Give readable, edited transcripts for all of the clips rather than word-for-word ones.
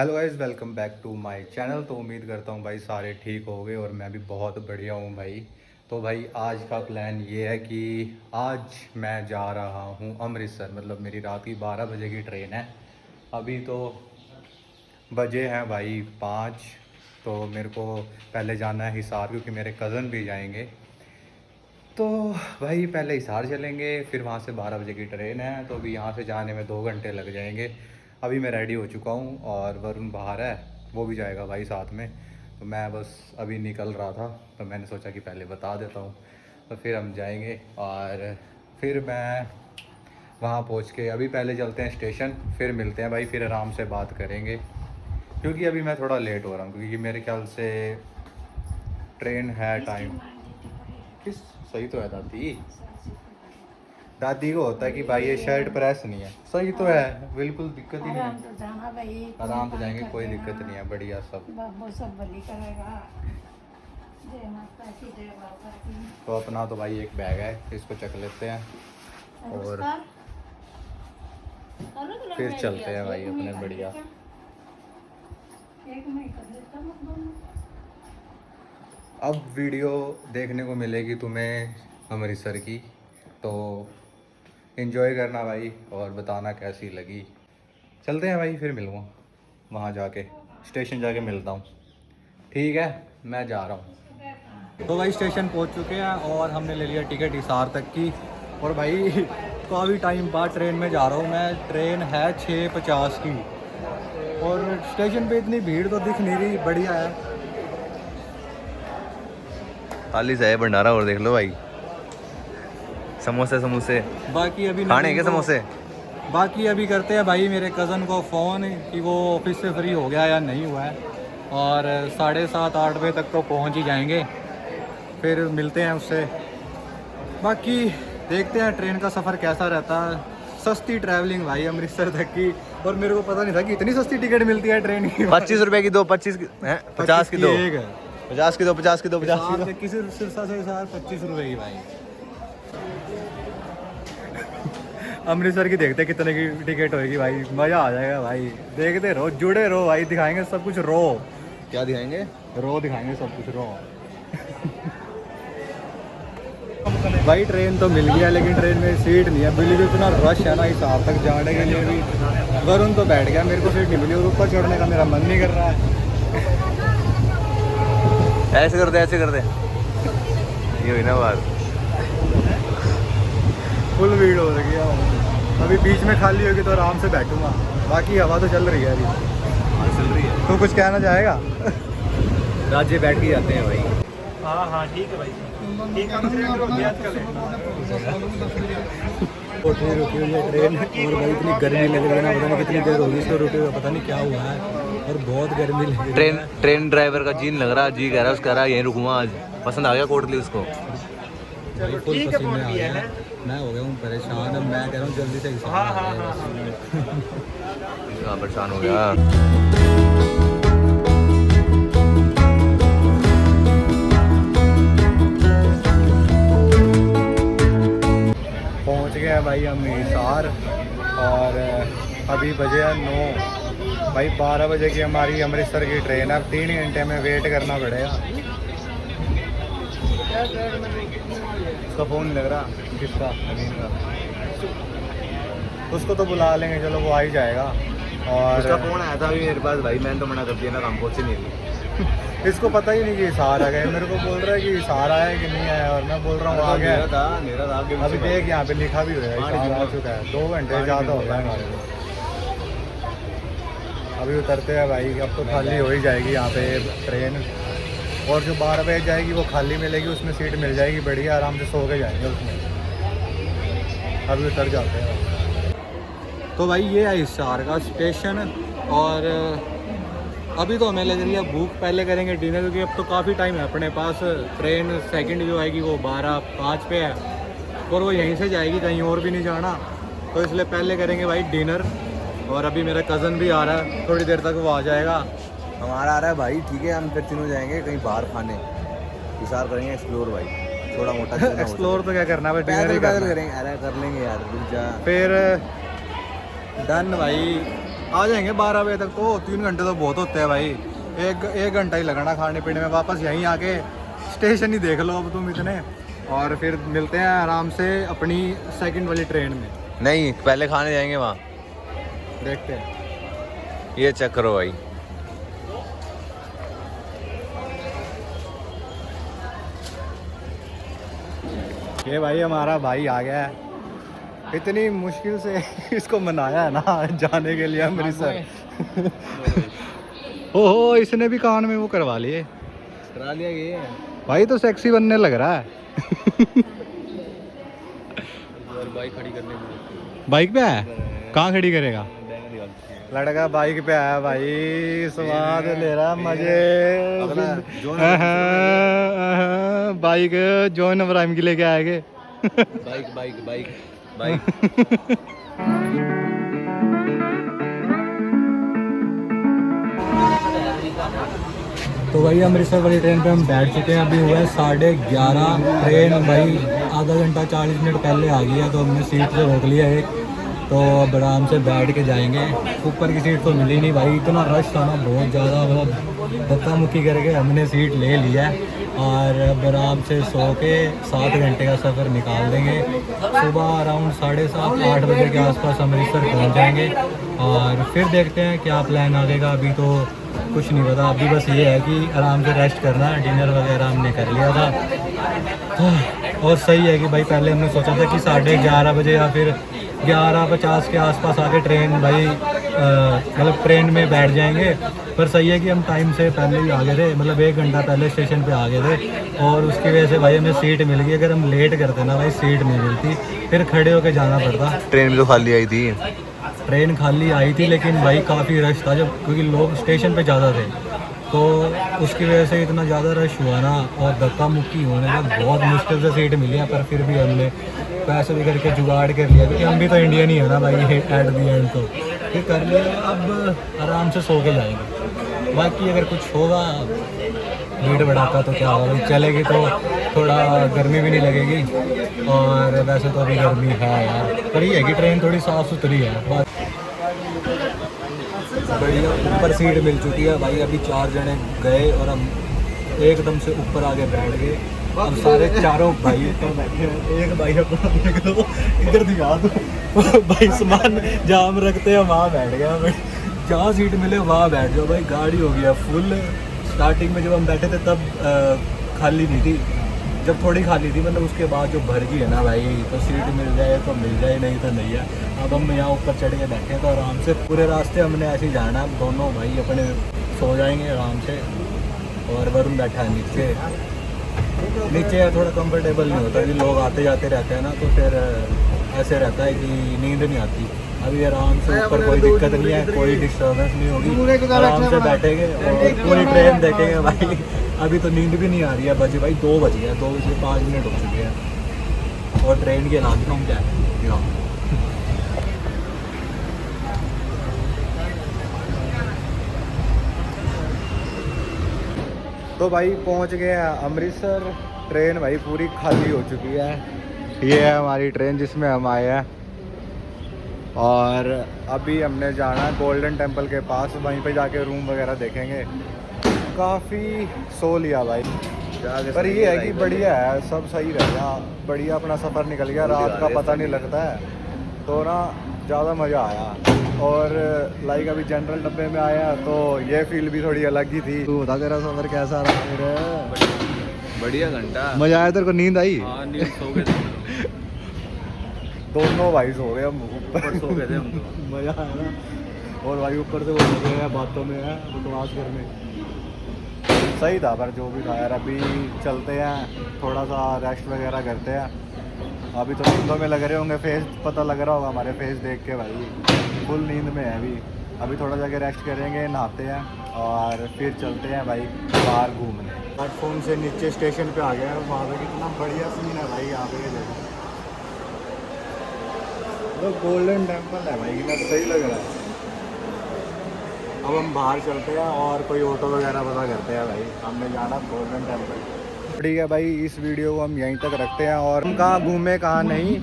Hello guys, welcome back to my channel. तो उम्मीद करता हूँ भाई सारे ठीक हो गए और मैं भी बहुत बढ़िया हूँ भाई। तो भाई आज का प्लान ये है कि आज मैं जा रहा हूँ अमृतसर। मतलब मेरी रात की 12 बजे की ट्रेन है। अभी तो बजे हैं भाई 5। तो मेरे को पहले जाना है हिसार, क्योंकि मेरे कज़न भी जाएंगे। तो भाई पहले हिसार चलेंगे, फिर वहाँ से 12 बजे की ट्रेन है। तो अभी यहाँ से जाने में 2 घंटे लग जाएंगे। अभी मैं रेडी हो चुका हूँ और वरुण बाहर है, वो भी जाएगा भाई साथ में। तो मैं बस अभी निकल रहा था, तो मैंने सोचा कि पहले बता देता हूँ। तो फिर हम जाएंगे और फिर मैं वहाँ पहुँच के अभी पहले चलते हैं स्टेशन, फिर मिलते हैं भाई, फिर आराम से बात करेंगे। क्योंकि अभी मैं थोड़ा लेट हो रहा हूँ, क्योंकि मेरे ख्याल से ट्रेन है टाइम किस सही तो है दादी। दादी को होता है कि भाई ये शर्ट प्रेस नहीं है। सही तो है, बिल्कुल दिक्कत ही नहीं आराम है। तो जाना भाई, आराम से जाएंगे, कोई दिक्कत नहीं है, बढ़िया सब। बाबू सब भली करेगा। जय माता की, जय माता की। तो अपना तो भाई एक बैग है, इसको चक लेते हैं और फिर चलते हैं भाई अपने बढ़िया। एक में कर लेता हूँ दोनों। अब वीडियो देखने को मिलेगी तुम्हें अमृतसर की, तो एंजॉय करना भाई और बताना कैसी लगी। चलते हैं भाई, फिर मिलूँगा वहाँ जाके, स्टेशन जाके मिलता हूँ। ठीक है, मैं जा रहा हूँ। तो भाई स्टेशन पहुँच चुके हैं और हमने ले लिया टिकट हिसार तक की। और भाई काफ़ी टाइम बाद ट्रेन में जा रहा हूँ मैं। ट्रेन है 6:50 की और स्टेशन पे इतनी भीड़ तो दिख नहीं रही, बढ़िया है। खाली से है भंडारा। और देख लो भाई, समोसे समोसे बाकी अभी खाने के समोसे। बाकी अभी करते हैं भाई मेरे कज़न को फ़ोन कि वो ऑफिस से फ्री हो गया या नहीं हुआ है। और 7:30-8 बजे तक तो पहुंच ही जाएंगे, फिर मिलते हैं उससे। बाकी देखते हैं ट्रेन का सफ़र कैसा रहता है। सस्ती ट्रैवलिंग भाई अमृतसर तक की, और मेरे को पता नहीं था कि इतनी सस्ती टिकट मिलती है ट्रेन की। 25 रुपए की दो, 25 है 50 की दो, एक है 50 की दो, 50 की दो, 50 की दो। किसी सिरसा से 25 रुपए की भाई। अमृतसर की देखते कितने की टिकट होगी भाई, मज़ा आ जाएगा भाई। देखते रहो, जुड़े रहो भाई, दिखाएंगे सब कुछ रो। क्या दिखाएंगे? रो दिखाएंगे सब कुछ रो। भाई ट्रेन तो मिल गया, लेकिन ट्रेन में सीट नहीं है। बिल्ली जो इतना रश है ना हिसार तक जाने के लिए भी। वरुण तो बैठ गया, मेरे को सीट नहीं मिली और ऊपर चढ़ने का मेरा मन नहीं कर रहा है। ऐसे कर दे, ऐसे कर दे। ये हुई ना बात। फुल भीड़ हो रही है। अभी बीच में खाली होगी तो आराम से बैठूंगा। बाकी हवा तो चल रही है अभी। चल रही है तो कुछ कहना चाहेगा? राज्य बैठ के जाते हैं भाई। हाँ ठीक है भाई, ठीक है। रुकी हुई है ट्रेन और भाई इतनी गर्मी लग रही है ना, पता नहीं कितनी देर होगी इसको रुके हुए, पता नहीं क्या हुआ है और बहुत गर्मी लग रही है। ट्रेन ड्राइवर का जीन लग रहा है, जी कह रहा है, उसका कह रहा है यहीं रुकूंगा आज। पसंद आ गया कोटली उसको। भाई फुल पसीने आ गए, मैं हो गया हूँ परेशान। अब मैं कह रहा हूँ जल्दी से परेशान हो गया। पहुँच गए हैं भाई हम हिसार और अभी बजे हैं 9। भाई 12 बजे की हमारी अमृतसर की ट्रेन है। अब 3 घंटे में वेट करना पड़ेगा। उसका फ़ोन लग रहा, किसका? अमीन का। उसको तो बुला लेंगे, चलो वो आ ही जाएगा। और उसका फोन आया था अभी मेरे पास भाई, मैंने तो मना कर दिया ना, काम पहुँच ही नहीं रही। इसको पता ही नहीं कि हिसार आ गए। मेरे को बोल रहा है कि हिसार आया है कि नहीं आया, और मैं बोल रहा हूँ आ गया। मेरा था अभी देख यहाँ पे लिखा भी हुआ है हिसार आ चुका है। 2 घंटे ज़्यादा हो गया हमारे को। अभी उतरते हैं भाई, अब तो खाली हो ही जाएगी यहाँ पे ट्रेन। और जो 12 बजे जाएगी वो खाली मिलेगी, उसमें सीट मिल जाएगी बढ़िया, आराम से सो के जाएंगे उसमें। अभी उतर जाते हैं। तो भाई ये है हिसार का स्टेशन। और अभी तो हमें लग रही है भूख। पहले करेंगे डिनर, क्योंकि अब तो काफ़ी टाइम है अपने पास। ट्रेन सेकंड जो आएगी वो 12:05 पे है और वो यहीं से जाएगी, कहीं और भी नहीं जाना। तो इसलिए पहले करेंगे भाई डिनर। और अभी मेरा कज़न भी आ रहा है, थोड़ी देर तक वो आ जाएगा। हमारा आ रहा है भाई, ठीक है। हम फिर तीनों जाएंगे कहीं बाहर खाने, हिसार करेंगे एक्सप्लोर भाई, थोड़ा मोटा। एक्सप्लोर तो क्या करना है, डिनर ही पैदल करना है। करेंगे। अरे कर लेंगे यार, रुक जा। फिर डन भाई, आ जाएंगे 12 बजे तक। तो 3 घंटे तो बहुत होते हैं भाई। एक घंटा ही लगना खाने पीने में। वापस यहीं आके स्टेशन ही देख लो अब तुम इतने। और फिर मिलते हैं आराम से अपनी सेकंड वाली ट्रेन में। नहीं, पहले खाने जाएंगे वहाँ। देखते हैं। ये चेक करो भाई। ये भाई हमारा भाई आ गया है। इतनी मुश्किल से इसको मनाया है ना जाने के लिए अमृतसर। ओहो, इसने भी कान में वो करवा लिए। करा लिया ये। भाई तो सेक्सी बनने लग रहा है। और बाइक खड़ी करने के बाइक पे है? कहाँ खड़ी करेगा? लड़का बाइक पे आया भाई, स्वाद ले रहा मजे। बाइक जॉन इब्राहिम की लेके आएंगे। Bike bike bike bike. तो भाई अमृतसर वाली ट्रेन पे हम बैठ चुके हैं। अभी हुआ है 11:30। ट्रेन भाई आधा घंटा 40 मिनट पहले आ गई है। तो हमने सीट पे रोक लिया एक। तो अब आराम से बैठ के जाएंगे। ऊपर की सीट तो मिली नहीं भाई, इतना रश था ना बहुत ज़्यादा। मतलब धक्का मुक्की करके हमने सीट ले लिया है। और अब आराम से सो के 7 घंटे का सफ़र निकाल देंगे। सुबह अराउंड 7:30-8 बजे के आसपास अमृतसर पहुंच जाएंगे। और फिर देखते हैं क्या प्लान आगे का। अभी तो कुछ नहीं पता। अभी बस ये है कि आराम से रेस्ट करना है। डिनर वगैरह हमने कर लिया था। और सही है कि भाई पहले हमने सोचा था कि 11:30 बजे या फिर 11:50 के आसपास आके ट्रेन भाई मतलब ट्रेन में बैठ जाएंगे। पर सही है कि हम टाइम से पहले ही आ गए थे। मतलब 1 घंटा पहले स्टेशन पे आ गए थे। और उसकी वजह से भाई हमें सीट मिल गई। अगर हम लेट करते ना भाई सीट नहीं मिलती, फिर खड़े होकर जाना पड़ता। ट्रेन भी तो खाली आई थी। ट्रेन खाली आई थी लेकिन भाई काफ़ी रश था जब, क्योंकि लोग स्टेशन पे ज़्यादा थे। तो उसकी वजह से इतना ज़्यादा रश हुआ ना। और धक्का मुक्की होने में बहुत मुश्किल से सीट मिली है। पर फिर भी हमने पैसे भी करके जुगाड़ कर लिया, क्योंकि हम भी तो इंडियन ही है ना भाई एट दी एंड। तो फिर कर लिया। अब आराम से सो के जाएंगे। बाकी अगर कुछ होगा भीड़ बढ़ाता तो क्या होगा, चलेगी तो थोड़ा गर्मी भी नहीं लगेगी। और वैसे तो अभी गर्मी है यार, पर ये है कि ट्रेन थोड़ी साफ़ सुथरी है। बढ़िया ऊपर सीट मिल चुकी है भाई। अभी 4 जने गए और हम एकदम से ऊपर आके बैठ गए। हम सारे चारों भाई ऊपर बैठे हैं। एक भाई अपना देख लो, इधर दिखा दो भाई। सामान जहाँ हम रखते हैं वहाँ बैठ गया भाई। जहाँ सीट मिले वहाँ बैठ जाओ भाई। गाड़ी हो गया फुल। स्टार्टिंग में जब हम बैठे थे तब खाली नहीं थी, जब थोड़ी खाली थी। मतलब उसके बाद जो भर गई है ना भाई, तो सीट मिल जाए तो मिल जाए, नहीं तो नहीं है। अब हम यहाँ ऊपर चढ़ के बैठे तो आराम से पूरे रास्ते हमने ऐसे ही जाना। दोनों भाई अपने सो जाएंगे आराम से। और वरुण बैठा है नीचे। नीचे थोड़ा कंफर्टेबल नहीं होता कि लोग आते जाते रहते हैं ना, तो फिर ऐसे रहता है कि नींद नहीं आती। अभी आराम से ऊपर कोई दिक्कत नहीं है, कोई डिस्टर्बेंस नहीं होगी। आराम से बैठेंगे और पूरी ट्रेन देखेंगे भाई। अभी तो नींद भी नहीं आ रही है। बजे भाई 2 बज गया, 2 बजे 5 मिनट हो चुके हैं। और ट्रेन के अलावा हम क्या है। तो भाई पहुंच गए हैं अमृतसर। ट्रेन भाई पूरी खाली हो चुकी है। ये है हमारी ट्रेन जिसमें हम आए हैं। और अभी हमने जाना है गोल्डन टेम्पल के पास। वहीं पे जाके रूम वगैरह देखेंगे। काफ़ी सो लिया भाई, पर ये है कि बढ़िया है, सब सही रहेगा। बढ़िया अपना सफ़र निकल गया। रात का पता नहीं लगता है, तो ना ज़्यादा मज़ा आया। और लाइक अभी जनरल डब्बे में आया तो ये फील भी थोड़ी अलग ही थी। तू बता तेरा सफ़र कैसा रहा? मेरे बढ़िया घंटा मज़ा आया। तेरे को नींद आई? हाँ, नींद सो गए थे। दोनों भाई सो गए, हम ऊपर सो गए थे हम तो। मज़ा आया ना। और भाई ऊपर से वो हो गए हैं बातों में है, बकवास करने। सही था, पर जो भी था यार। अभी चलते हैं, थोड़ा सा रेस्ट वगैरह करते हैं। अभी तो नींदों में लग रहे होंगे, फेस पता लग रहा होगा हमारे फेस देख के भाई। फुल नींद में है अभी थोड़ा जाके रेस्ट करेंगे, नहाते हैं और फिर चलते हैं भाई बाहर घूमने। प्लेटफॉर्म से नीचे स्टेशन पे आ गया है। वहाँ पे कितना बढ़िया सीन है भाई। यहाँ पे तो गोल्डन टेम्पल है भाई, कितना सही लग रहा है। अब हम बाहर चलते हैं और कोई ऑटो वगैरह पता करते हैं भाई। हमने जाना गोल्डन टेम्पल। ठीक है भाई, इस वीडियो को हम यहीं तक रखते हैं। और हम कहाँ घूमे कहाँ नहीं,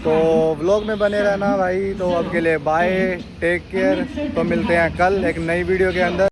तो व्लॉग में बने रहना भाई। तो अब के लिए बाय, टेक केयर। तो मिलते हैं कल एक नई वीडियो के अंदर।